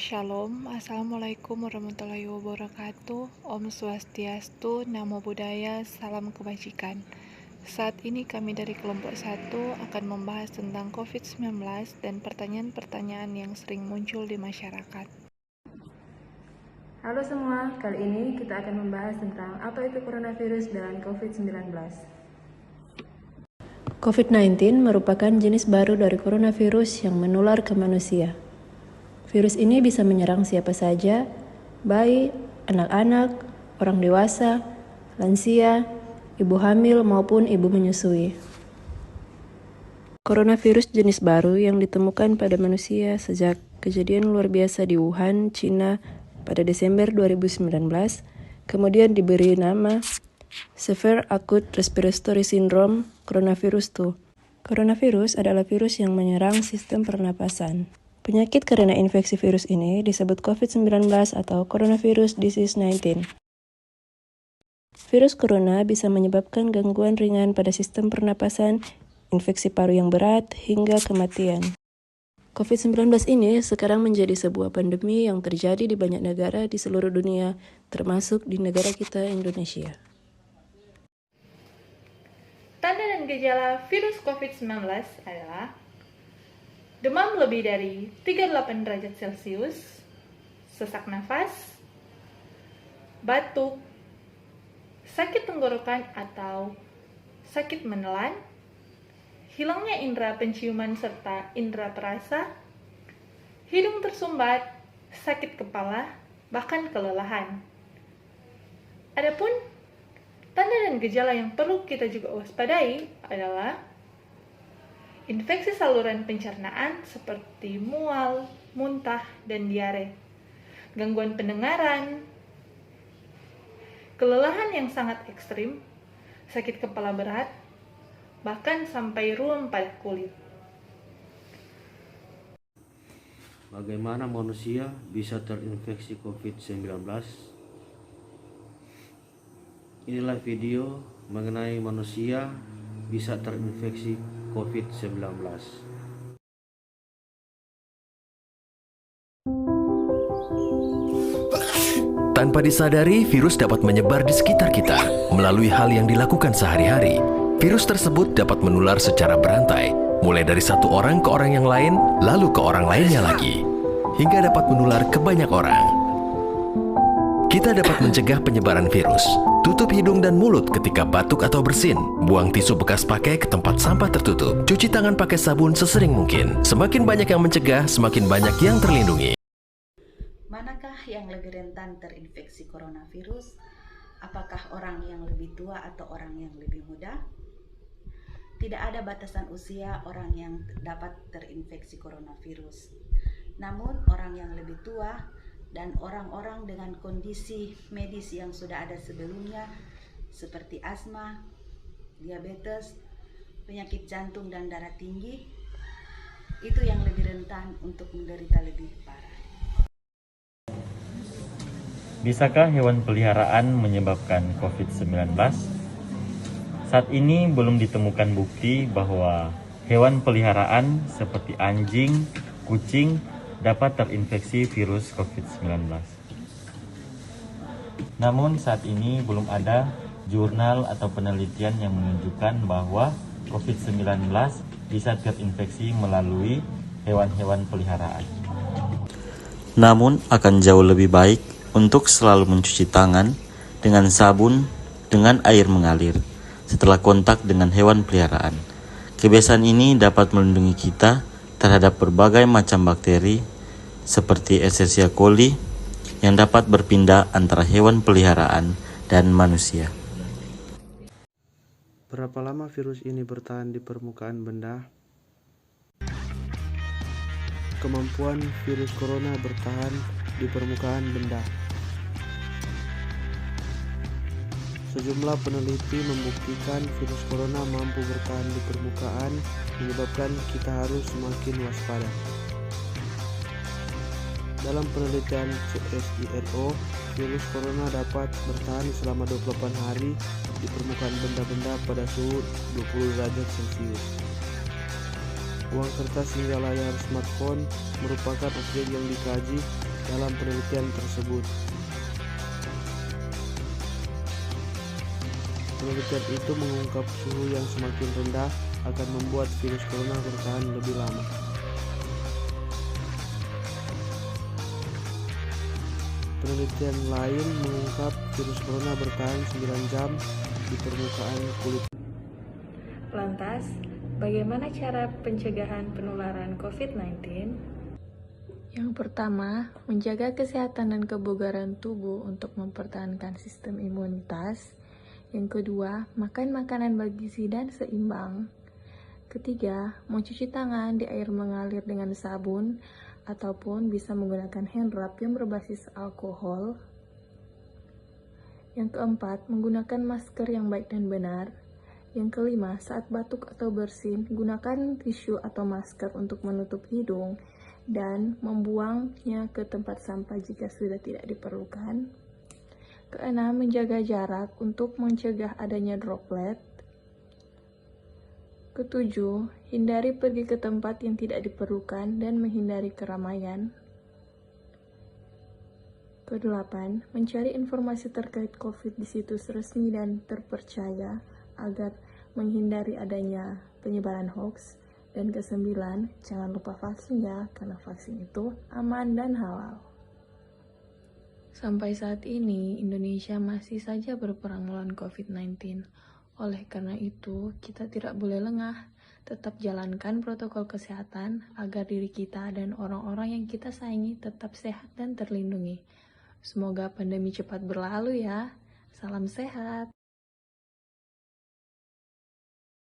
Shalom, Assalamualaikum warahmatullahi wabarakatuh. Om Swastiastu, Namo Buddhaya, Salam Kebajikan. Saat ini kami dari kelompok 1 akan membahas tentang COVID-19 dan pertanyaan-pertanyaan yang sering muncul di masyarakat. Halo semua, kali ini kita akan membahas tentang apa itu coronavirus dan COVID-19. COVID-19 merupakan jenis baru dari coronavirus yang menular ke manusia. Virus ini bisa menyerang siapa saja, bayi, anak-anak, orang dewasa, lansia, ibu hamil maupun ibu menyusui. Coronavirus jenis baru yang ditemukan pada manusia sejak kejadian luar biasa di Wuhan, China pada Desember 2019, kemudian diberi nama Severe Acute Respiratory Syndrome Coronavirus 2. Coronavirus adalah virus yang menyerang sistem pernapasan. Penyakit karena infeksi virus ini disebut COVID-19 atau Coronavirus Disease 19. Virus corona bisa menyebabkan gangguan ringan pada sistem pernapasan, infeksi paru yang berat, hingga kematian. COVID-19 ini sekarang menjadi sebuah pandemi yang terjadi di banyak negara di seluruh dunia, termasuk di negara kita, Indonesia. Tanda dan gejala virus COVID-19 adalah demam lebih dari 38 derajat Celcius, sesak nafas, batuk, sakit tenggorokan atau sakit menelan, hilangnya indera penciuman serta indera perasa, hidung tersumbat, sakit kepala, bahkan kelelahan. Adapun tanda dan gejala yang perlu kita juga waspadai adalah infeksi saluran pencernaan seperti mual, muntah, dan diare, gangguan pendengaran, kelelahan yang sangat ekstrim, sakit kepala berat, bahkan sampai ruam pada kulit. Bagaimana manusia bisa terinfeksi COVID-19? Inilah video mengenai manusia bisa terinfeksi COVID-19. Tanpa disadari, virus dapat menyebar di sekitar kita melalui hal yang dilakukan sehari-hari. Virus tersebut dapat menular secara berantai, mulai dari satu orang ke orang yang lain, lalu ke orang lainnya lagi, hingga dapat menular ke banyak orang. Kita dapat mencegah penyebaran virus. Tutup hidung dan mulut ketika batuk atau bersin. Buang tisu bekas pakai ke tempat sampah tertutup. Cuci tangan pakai sabun sesering mungkin. Semakin banyak yang mencegah, semakin banyak yang terlindungi. Manakah yang lebih rentan terinfeksi coronavirus? Apakah orang yang lebih tua atau orang yang lebih muda? Tidak ada batasan usia orang yang dapat terinfeksi coronavirus. Namun orang yang lebih tua dan orang-orang dengan kondisi medis yang sudah ada sebelumnya seperti asma, diabetes, penyakit jantung dan darah tinggi, itu yang lebih rentan untuk menderita lebih parah. Bisakah hewan peliharaan menyebabkan COVID-19? Saat ini belum ditemukan bukti bahwa hewan peliharaan seperti anjing, kucing dapat terinfeksi virus COVID-19. Namun saat ini belum ada jurnal atau penelitian yang menunjukkan bahwa COVID-19 bisa terinfeksi melalui hewan-hewan peliharaan. Namun akan jauh lebih baik untuk selalu mencuci tangan dengan sabun dengan air mengalir setelah kontak dengan hewan peliharaan. Kebiasaan ini dapat melindungi kita terhadap berbagai macam bakteri seperti Escherichia coli yang dapat berpindah antara hewan peliharaan dan manusia. Berapa lama virus ini bertahan di permukaan benda? Kemampuan virus corona bertahan di permukaan benda. Sejumlah peneliti membuktikan virus corona mampu bertahan di permukaan, menyebabkan kita harus semakin waspada. Dalam penelitian CSIRO, virus corona dapat bertahan selama 28 hari di permukaan benda-benda pada suhu 20 derajat Celcius. Uang kertas hingga layar smartphone merupakan objek yang dikaji dalam penelitian tersebut. Penelitian itu mengungkap suhu yang semakin rendah akan membuat virus corona bertahan lebih lama. Penelitian lain mengungkap virus corona bertahan 9 jam di permukaan kulit. Lantas, bagaimana cara pencegahan penularan COVID-19? Yang pertama, menjaga kesehatan dan kebugaran tubuh untuk mempertahankan sistem imunitas. Yang kedua, makan makanan bergizi dan seimbang. Ketiga, mencuci tangan di air mengalir dengan sabun ataupun bisa menggunakan hand rub yang berbasis alkohol. Yang keempat, menggunakan masker yang baik dan benar. Yang kelima, saat batuk atau bersin, gunakan tisu atau masker untuk menutup hidung dan membuangnya ke tempat sampah jika sudah tidak diperlukan. Keenam, menjaga jarak untuk mencegah adanya droplet. Ketujuh, hindari pergi ke tempat yang tidak diperlukan dan menghindari keramaian. Kedelapan, mencari informasi terkait COVID di situs resmi dan terpercaya agar menghindari adanya penyebaran hoax. Dan kesembilan, jangan lupa vaksin ya, karena vaksin itu aman dan halal. Sampai saat ini, Indonesia masih saja berperang melawan COVID-19. Oleh karena itu, kita tidak boleh lengah, tetap jalankan protokol kesehatan agar diri kita dan orang-orang yang kita sayangi tetap sehat dan terlindungi. Semoga pandemi cepat berlalu ya. Salam sehat.